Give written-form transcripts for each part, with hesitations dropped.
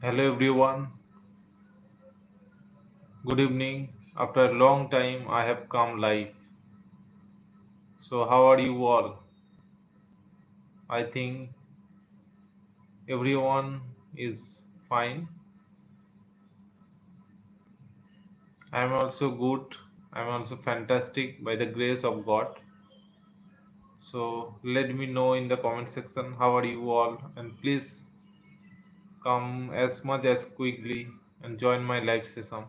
Hello everyone, good evening. After a long time, I have come live. So, how are you all? I think everyone is fine. I am also good. I am also fantastic by the grace of God. So, let me know in the comment section how are you all, and please come as much as quickly and join my live session.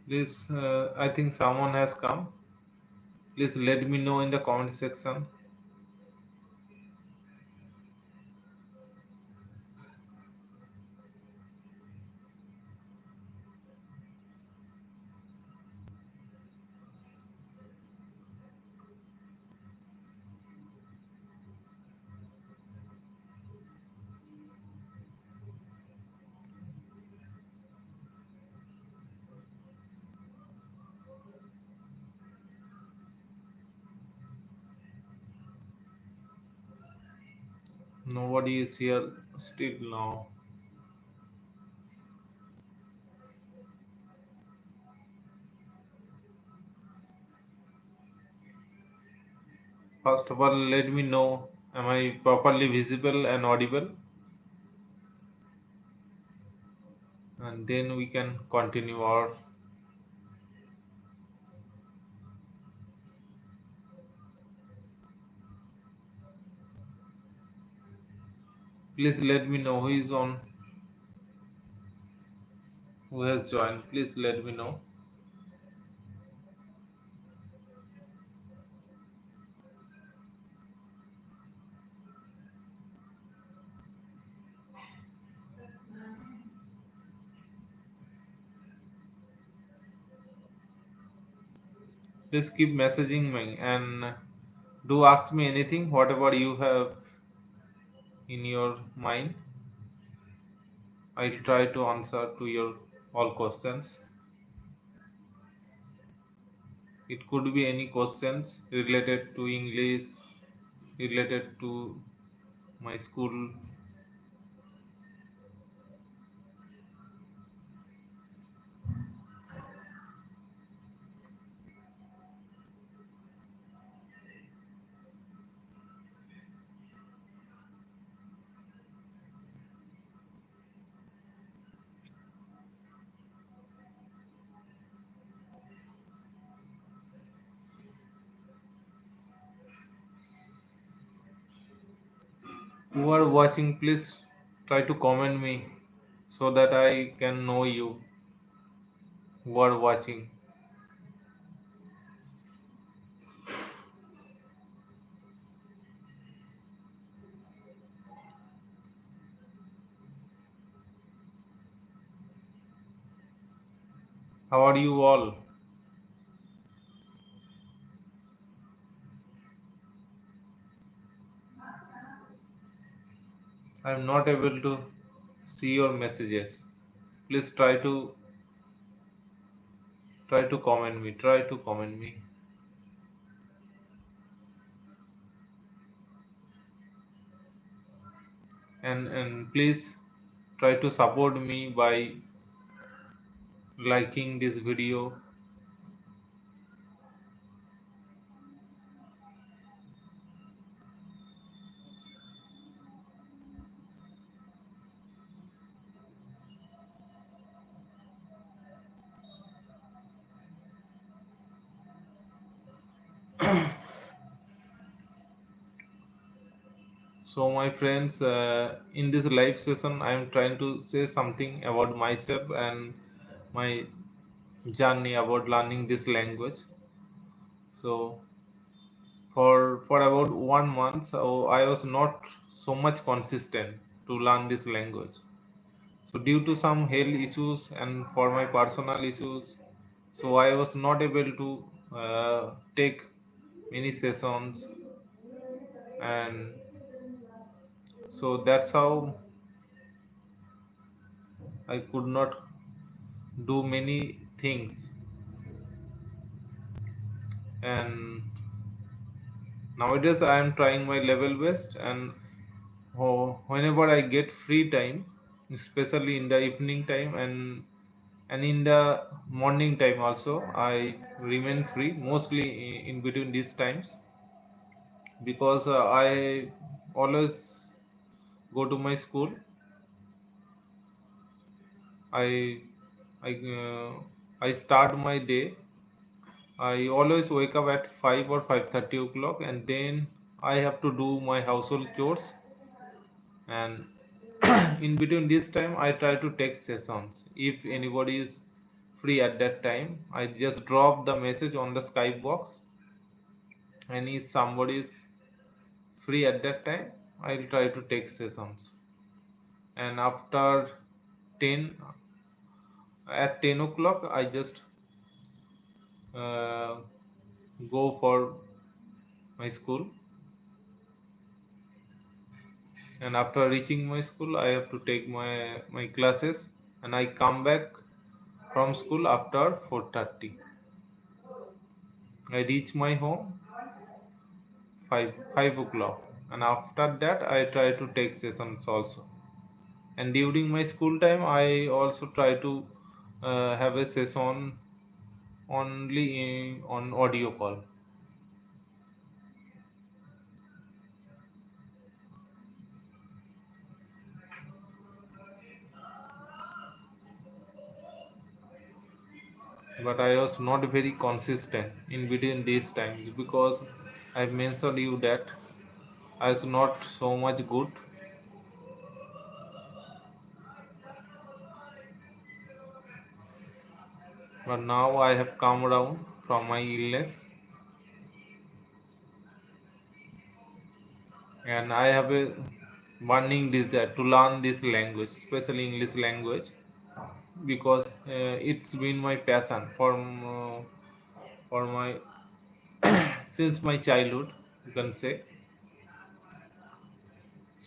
Please, I think someone has come. Please let me know in the comment section. Nobody is here still now. First of all, let me know, am I properly visible and audible? And then we can continue our. Please let me know who is on, who has joined. Please let me know. Please keep messaging me and do ask me anything, whatever you have in your mind. I'll try to answer to your all questions. It could be any questions related to English, related to my school. Who are watching, please try to comment me so that I can know you who are watching. How are you all? I am not able to see your messages. Please try to comment me. Try to comment me. And please try to support me by liking this video. So, my friends, in this live session, I am trying to say something about myself and my journey about learning this language. So, for about 1 month, so I was not so much consistent to learn this language. So, due to some health issues and for my personal issues, so I was not able to take many sessions, and so that's how I could not do many things. And nowadays I am trying my level best, and whenever I get free time, especially in the evening time and in the morning time also, I remain free mostly in between these times, because I always go to my school. I i uh, i start my day. I always wake up at 5 or 5:30 o'clock, and then I have to do my household chores. And in between this time, I try to take sessions. If anybody is free at that time, I just drop the message on the Skype box, and if somebody is free at that time, I'll try to take sessions. And after 10 at 10 o'clock, I just uh, go for my school. And after reaching my school, I have to take my classes, and I come back from school after 4:30. I reach my home 5 o'clock, and after that I try to take sessions also. And during my school time, I also try to have a session only on audio call. But I was not very consistent in between these times, because I mentioned you that I was not so much good. But now I have come down from my illness, and I have a burning desire to learn this language, especially English language, because it's been my passion for my since my childhood, you can say.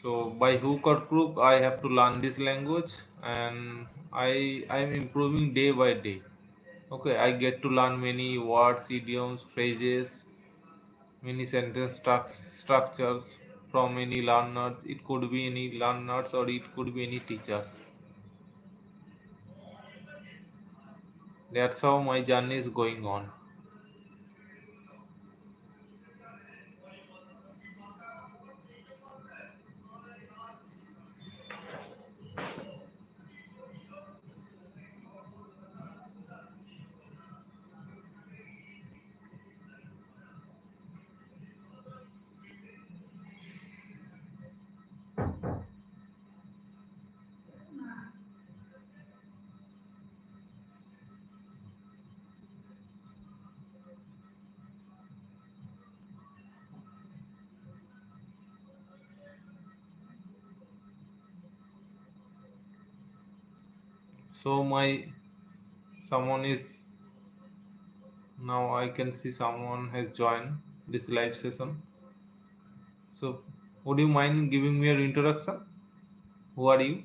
So by hook or crook, I have to learn this language, and I am improving day by day. Okay, I get to learn many words, idioms, phrases, many sentence structures from any learners. It could be any learners or it could be any teachers. That's how my journey is going on. So my someone is now, I can see someone has joined this live session. So would you mind giving me your introduction? Who are you?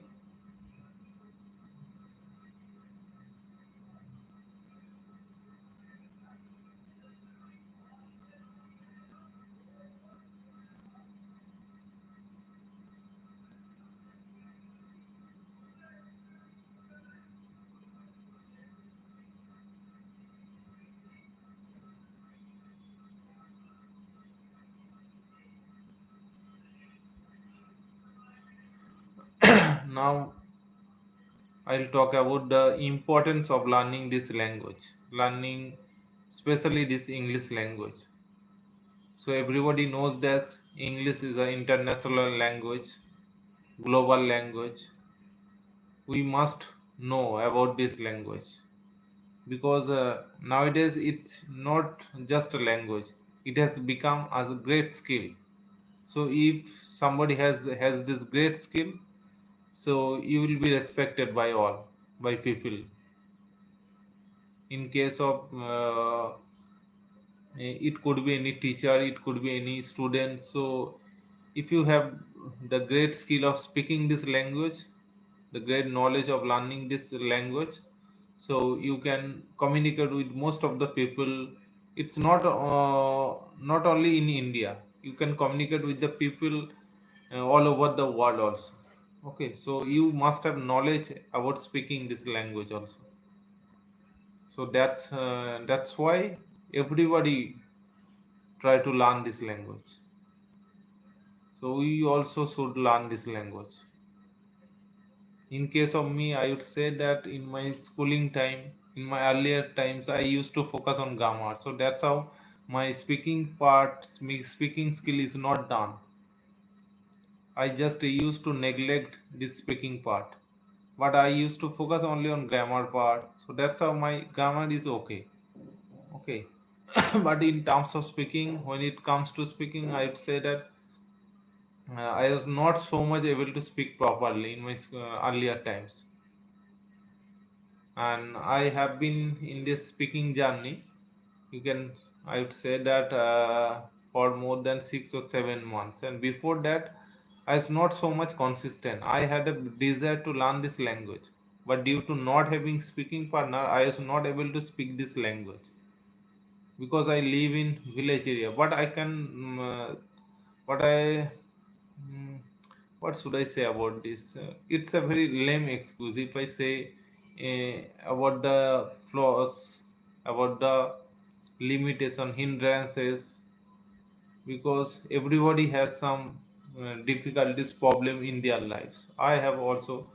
Now I'll talk about the importance of learning this language, learning especially this English language. So everybody knows that English is an international language, global language. We must know about this language because nowadays it's not just a language, it has become as a great skill. So if somebody has this great skill, so you will be respected by all, by people. In case of it could be any teacher, it could be any student. So if you have the great skill of speaking this language, the great knowledge of learning this language, so you can communicate with most of the people. It's not only in India, you can communicate with the people all over the world also. Okay, so you must have knowledge about speaking this language also. So that's why everybody try to learn this language. So we also should learn this language. In case of me, I would say that in my schooling time, in my earlier times, I used to focus on grammar. So that's how my speaking part, speaking skill is not done. I just used to neglect this speaking part. But I used to focus only on grammar part. So that's how my grammar is okay. Okay. But in terms of speaking, when it comes to speaking, I would say that I was not so much able to speak properly in my earlier times, and I have been in this speaking journey. You can, I would say that for more than 6 or 7 months, and before that, I was not so much consistent. I had a desire to learn this language, but due to not having speaking partner, I was not able to speak this language because I live in village area. But I can, but I Mm, what should I say about this? It's a very lame excuse if I say about the flaws, about the limitation, hindrances, because everybody has some difficulties, problem in their lives. I have also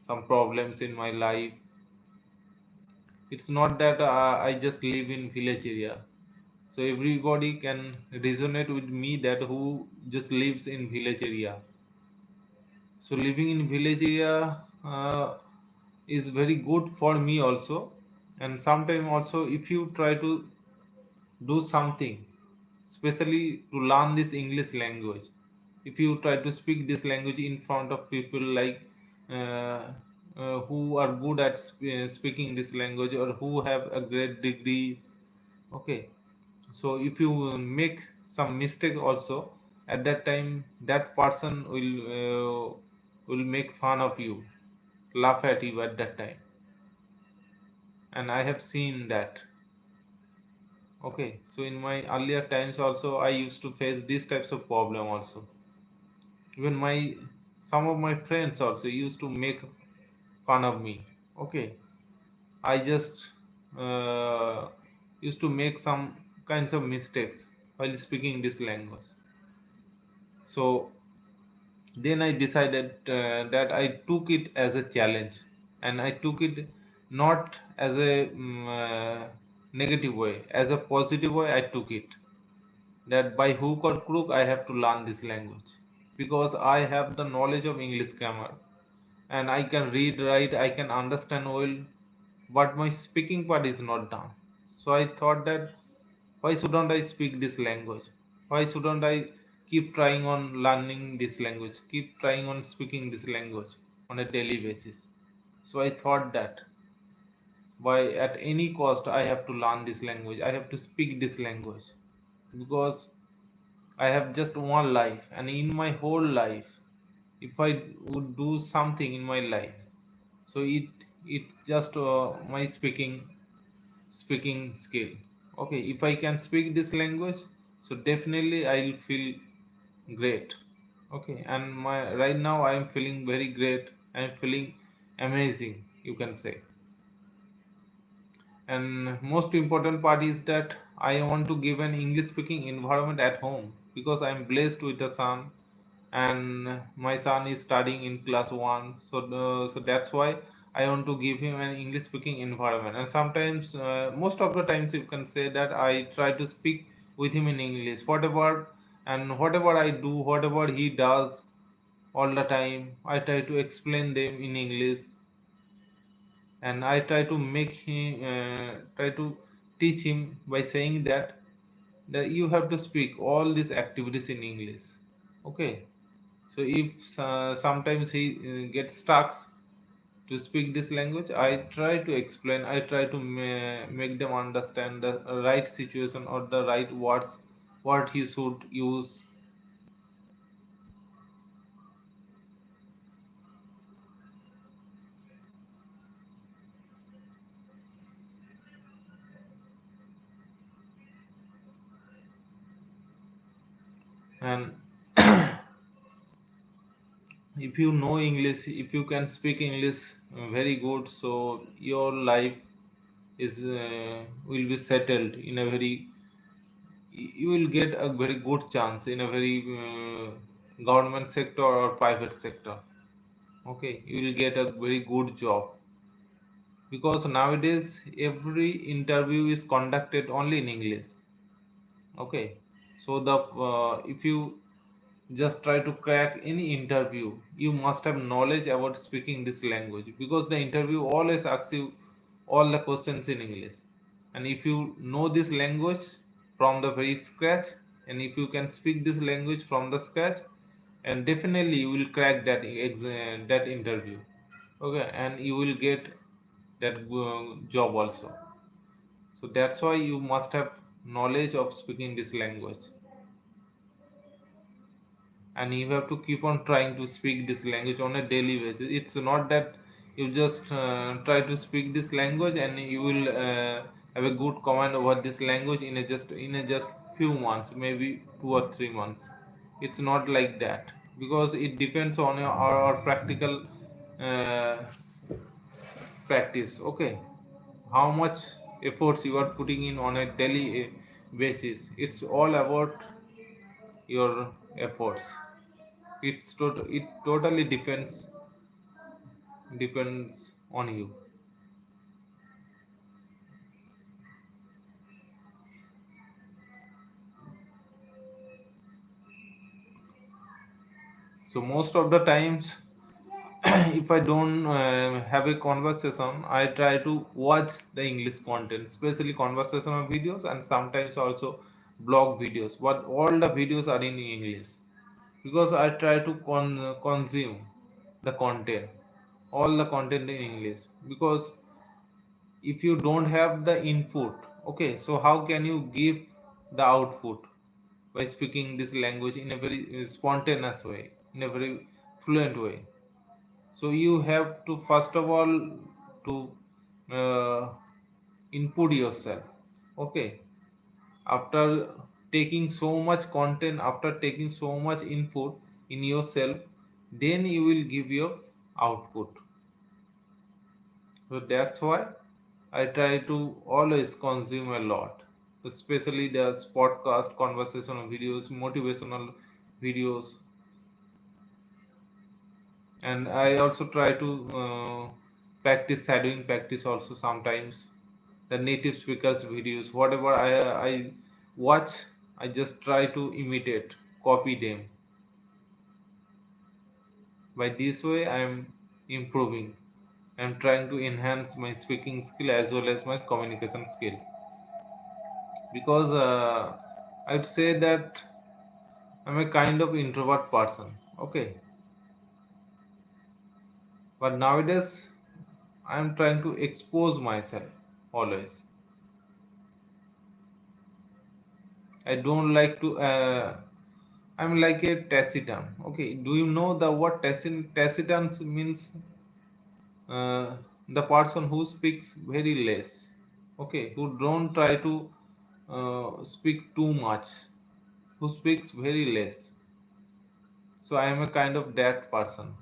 some problems in my life. It's not that I just live in village area. So everybody can resonate with me that who just lives in village area. So living in village area is very good for me also, and sometimes also if you try to do something, especially to learn this English language, if you try to speak this language in front of people like who are good at speaking this language or who have a great degree. Okay, so if you make some mistake also, at that time that person will make fun of you, laugh at you at that time, and I have seen that. Okay, so in my earlier times also I used to face these types of problem also. Even my some of my friends also used to make fun of me. Okay, I just uh, used to make some kinds of mistakes while speaking this language. So then I decided that I took it as a challenge, and I took it not as a negative way, as a positive way. I took it that by hook or crook I have to learn this language because I have the knowledge of English grammar and I can read, write, I can understand well, but my speaking part is not done. So I thought that why shouldn't I speak this language? Why shouldn't I keep trying on learning this language, keep trying on speaking this language on a daily basis? So I thought that by at any cost I have to learn this language, I have to speak this language because I have just one life, and in my whole life, if I would do something in my life, so it just my speaking skill. Okay, if I can speak this language, so definitely I will feel great. Okay, and my right now I am feeling very great. I am feeling amazing. You can say. And most important part is that I want to give an English speaking environment at home because I am blessed with a son, and my son is studying in class 1. So so that's why I want to give him an English speaking environment. And sometimes most of the times you can say that I try to speak with him in English. Whatever I do, whatever he does all the time, I try to explain them in English, and I try to try to teach him by saying that you have to speak all these activities in English. Okay, so if sometimes he gets stuck to speak this language, I try to explain, I try to make them understand the right situation or the right words, what he should use. And if you know English, if you can speak English very good, so your life is will be settled in a very, you will get a very good chance in a very government sector or private sector. Okay, you will get a very good job, because nowadays every interview is conducted only in English. Okay, so the if you just try to crack any interview, you must have knowledge about speaking this language, because the interview always asks you all the questions in English. And if you know this language from the very scratch, and if you can speak this language from the scratch, and definitely you will crack that interview. Okay, and you will get that job also. So that's why you must have knowledge of speaking this language, and you have to keep on trying to speak this language on a daily basis. It's not that you just try to speak this language and you will have a good command over this language in a just few months, maybe 2 or 3 months. It's not like that, because it depends on our practical uh, practice. Okay, how much efforts you are putting in on a daily basis. It's all about your efforts. It totally depends on you. So most of the times, if I don't have a conversation, I try to watch the English content, especially conversational videos, and sometimes also blog videos, but all the videos are in English, because I try to consume the content, all the content in English. Because if you don't have the input, okay, so how can you give the output by speaking this language in a very spontaneous way, in a very fluent way? So you have to first of all to uh, input yourself. Okay, after taking so much content, after taking so much input in yourself, then you will give your output. So that's why I try to always consume a lot, especially the podcast, conversational videos, motivational videos, and I also try to practice shadowing practice also sometimes. The native speakers videos, whatever I watch, I just try to imitate, copy them. By this way, I am improving. I'm trying to enhance my speaking skill as well as my communication skill, because I'd say that I'm a kind of introvert person. Okay, but nowadays I'm trying to expose myself always. I don't like to. I'm like a taciturn. Okay, do you know the what taciturn means? The person who speaks very less. Okay, who don't try to speak too much, who speaks very less. So I am a kind of that person.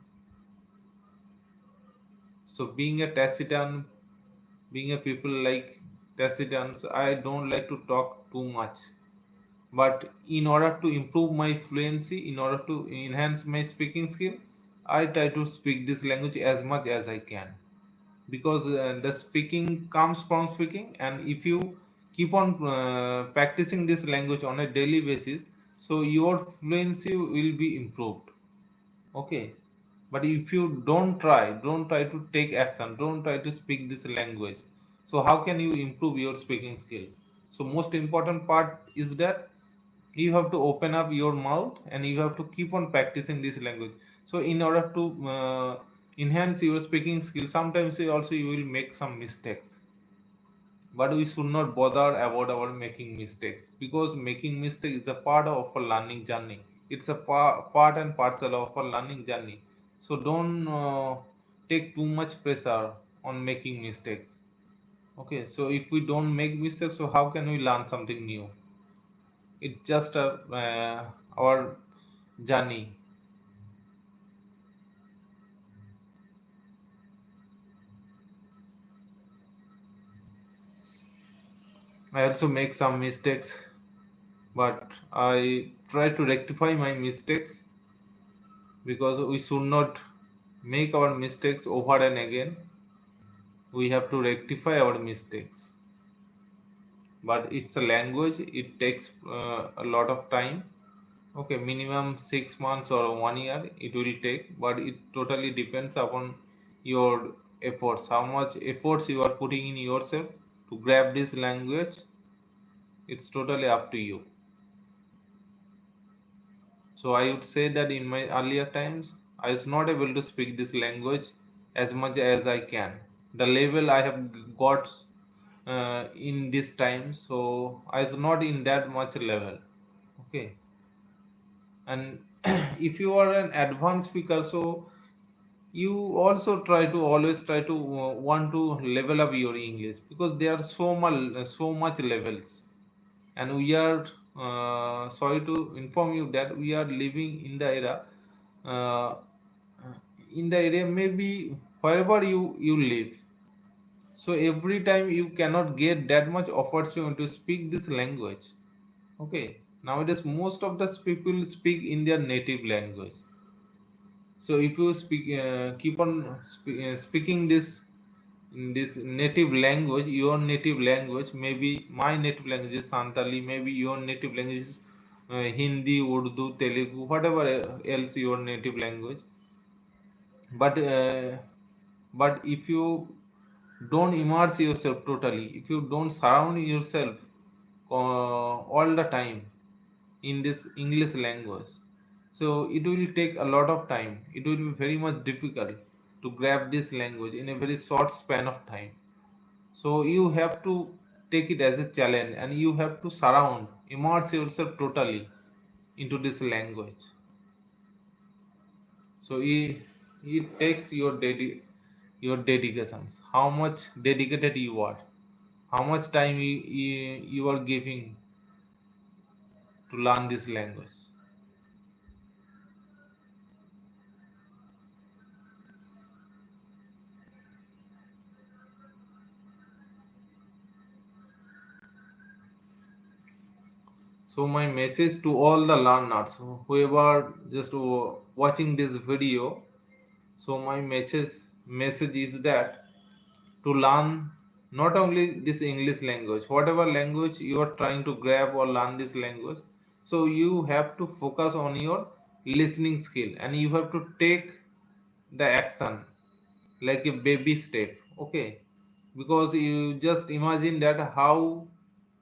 So being a taciturn, being a people like taciturns, I don't like to talk too much. But in order to improve my fluency, in order to enhance my speaking skill, I try to speak this language as much as I can, because the speaking comes from speaking, and if you keep on practicing this language on a daily basis, so your fluency will be improved. Okay, but if you don't try to take action, don't try to speak this language, so how can you improve your speaking skill? So most important part is that you have to open up your mouth and you have to keep on practicing this language. So in order to enhance your speaking skill, sometimes you will make some mistakes, but we should not bother about our making mistakes, because making mistake is a part of a learning journey. It's a part and parcel of a learning journey. So don't take too much pressure on making mistakes. Okay, so if we don't make mistakes, so how can we learn something new? It's just a our journey. I also make some mistakes, but I try to rectify my mistakes, because we should not make our mistakes over and again. We have to rectify our mistakes. But it's a language, it takes a lot of time. Okay, minimum 6 months or 1 year it will take, but it totally depends upon your efforts, how much efforts you are putting in yourself to grab this language. It's totally up to you. So I would say that in my earlier times, I was not able to speak this language as much as I can. The level I have got in this time, so I was not in that much level. Okay, and if you are an advanced speaker, so you also try to always try to want to level up your English, because there are so much levels, and we are sorry to inform you that we are living in the era, uh, in the area maybe wherever you live, so every time you cannot get that much opportunity to speak this language. Okay, nowadays most of the people speak in their native language. So if you keep on speaking this in this native language, your native language, maybe my native language is Santali, maybe your native language is Hindi, Urdu, Telugu, whatever else your native language. But if you don't immerse yourself totally, if you don't surround yourself all the time in this English language, so it will take a lot of time, it will be very much difficult to grab this language in a very short span of time. So you have to take it as a challenge, and you have to immerse yourself totally into this language. So it takes your dedications, how much dedicated you are, how much time you are giving to learn this language. So my message to all the learners, whoever just watching this video, so my message is that to learn not only this English language, whatever language you are trying to grab or learn this language, so you have to focus on your listening skill, and you have to take the action like a baby step. Okay, because you just imagine that how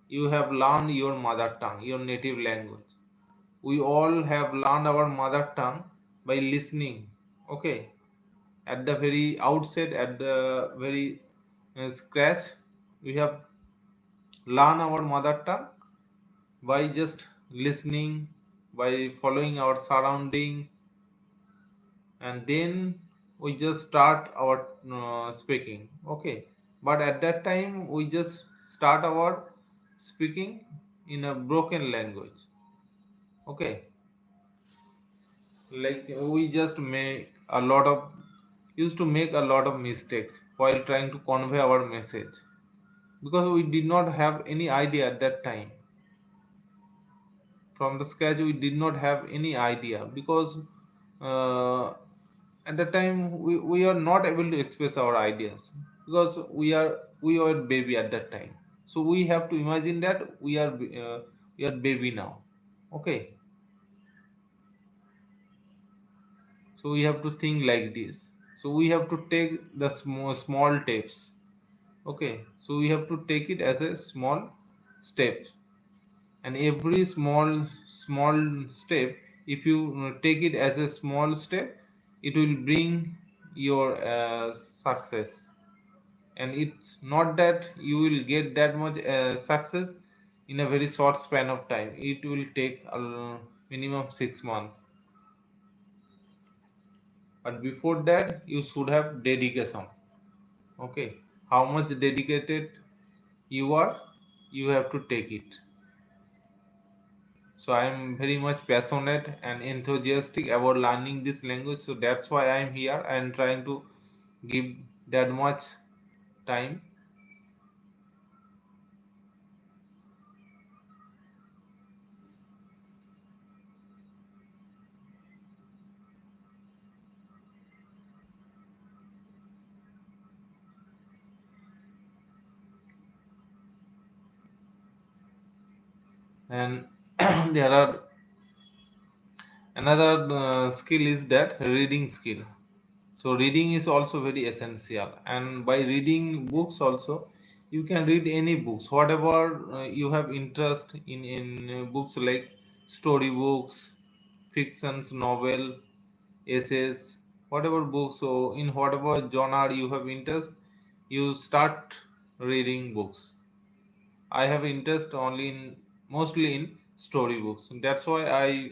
you have learned your mother tongue, your native language. We all have learned our mother tongue by listening. Okay, at the very outset, at the very scratch, we have learned our mother tongue by just listening, by following our surroundings, and then we just start our speaking. Okay, but at that time we just start our speaking in a broken language. Okay, like we just make a lot of used to make a lot of mistakes while trying to convey our message, because we did not have any idea at that time. From the scratch we did not have any idea, because uh, at the time we are not able to express our ideas, because we were baby at that time. So we have to imagine that we are baby now. Okay, so we have to think like this. So we have to take the small steps. Okay, so we have to take it as a small step, and every small step, if you take it as a small step, it will bring your success. And it's not that you will get that much success in a very short span of time. It will take a minimum 6 months, but before that you should have dedication. Okay, how much dedicated you are, you have to take it. So I am very much passionate and enthusiastic about learning this language, so that's why I am here and trying to give that much time. And there are another skill is that reading skill. So reading is also very essential, and by reading books also, you can read any books, whatever you have interest in books like story books, fictions, novel, essays, whatever books. So in whatever genre you have interest, you start reading books. I have interest only in, mostly in story books. That's why I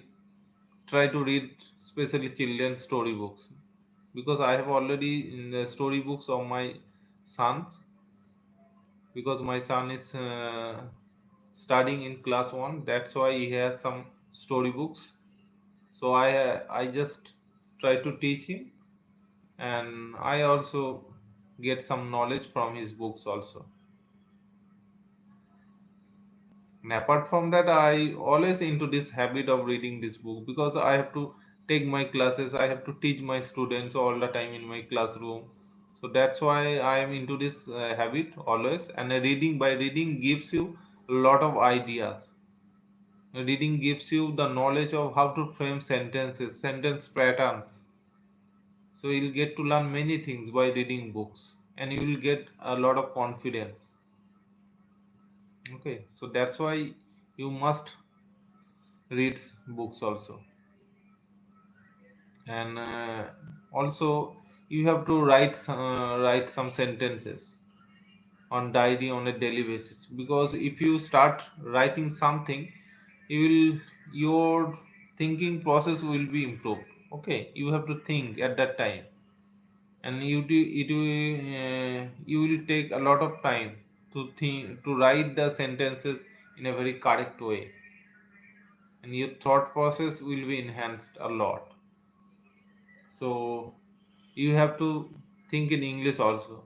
try to read especially children's story books, because I have already in the story books of my sons, because my son is studying in class 1. That's why he has some story books. So I just try to teach him, and I also get some knowledge from his books also. And apart from that, I always into this habit of reading this book, because I have to take my classes, I have to teach my students all the time in my classroom. So that's why I am into this habit always. And reading, by reading gives you a lot of ideas. Reading gives you the knowledge of how to frame sentences, sentence patterns. So you'll get to learn many things by reading books, and you will get a lot of confidence. Okay, so that's why you must read books also. And also you have to write some sentences on diary on a daily basis, because if you start writing something, you will, your thinking process will be improved. Okay, you have to think at that time, and you will take a lot of time to think, to write the sentences in a very correct way, and your thought process will be enhanced a lot. So you have to think in English also.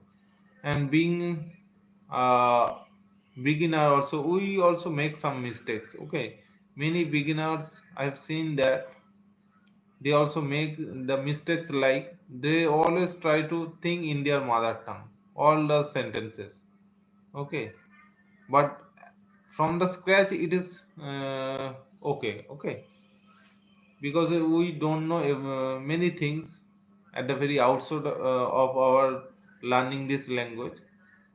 And being a beginner also, we also make some mistakes. Okay, many beginners I've seen that they also make the mistakes, like they always try to think in their mother tongue all the sentences. Okay, but from the scratch it is okay, because we don't know many things at the very outset of our learning this language.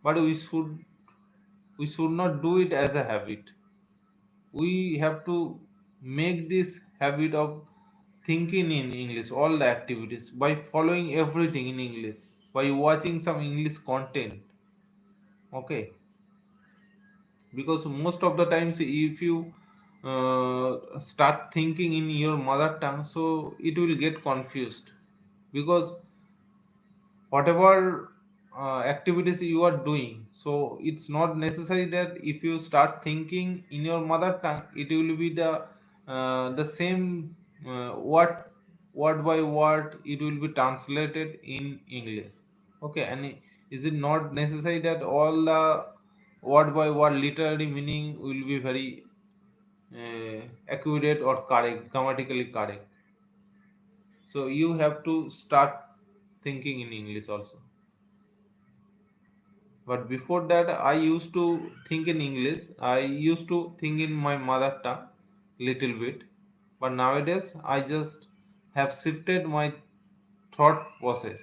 But we should not do it as a habit. We have to make this habit of thinking in English, all the activities, by following everything in English, by watching some English content. Okay, because most of the times if you start thinking in your mother tongue, so it will get confused. Because whatever activities you are doing, so it's not necessary that if you start thinking in your mother tongue, it will be the same word by word it will be translated in English. Okay, and is it not necessary that all the word by word literary meaning will be very accurate or correct, grammatically correct? So you have to start thinking in English also. But before that, I used to think in English. I used to think in my mother tongue little bit. But nowadays I just have shifted my thought process.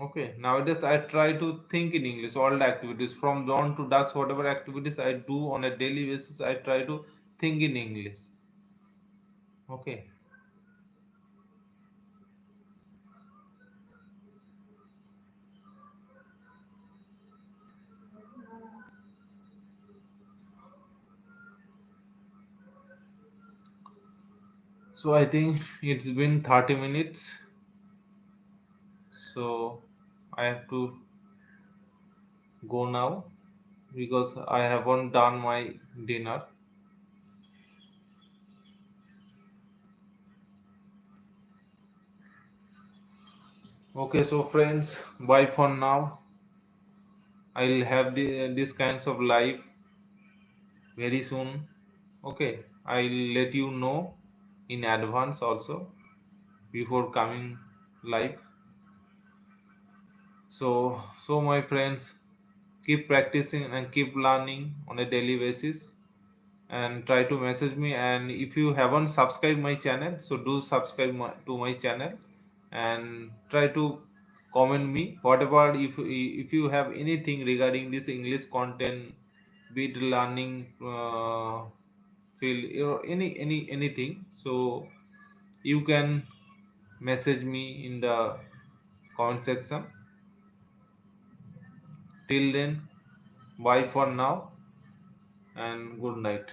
Okay, nowadays I try to think in English. All the activities from dawn to dusk, whatever activities I do on a daily basis, I try to think in English. Okay. So I think it's been 30 minutes. So I have to go now because I haven't done my dinner. Okay, so friends, bye for now. I'll have these kinds of live very soon. Okay, I'll let you know in advance also before coming live. So my friends, keep practicing and keep learning on a daily basis, and try to message me. And if you haven't subscribed my channel, so do subscribe to my channel, and try to comment me whatever, if you have anything regarding this English content, be it learning field or anything. So you can message me in the comment section. Till then, bye for now and good night.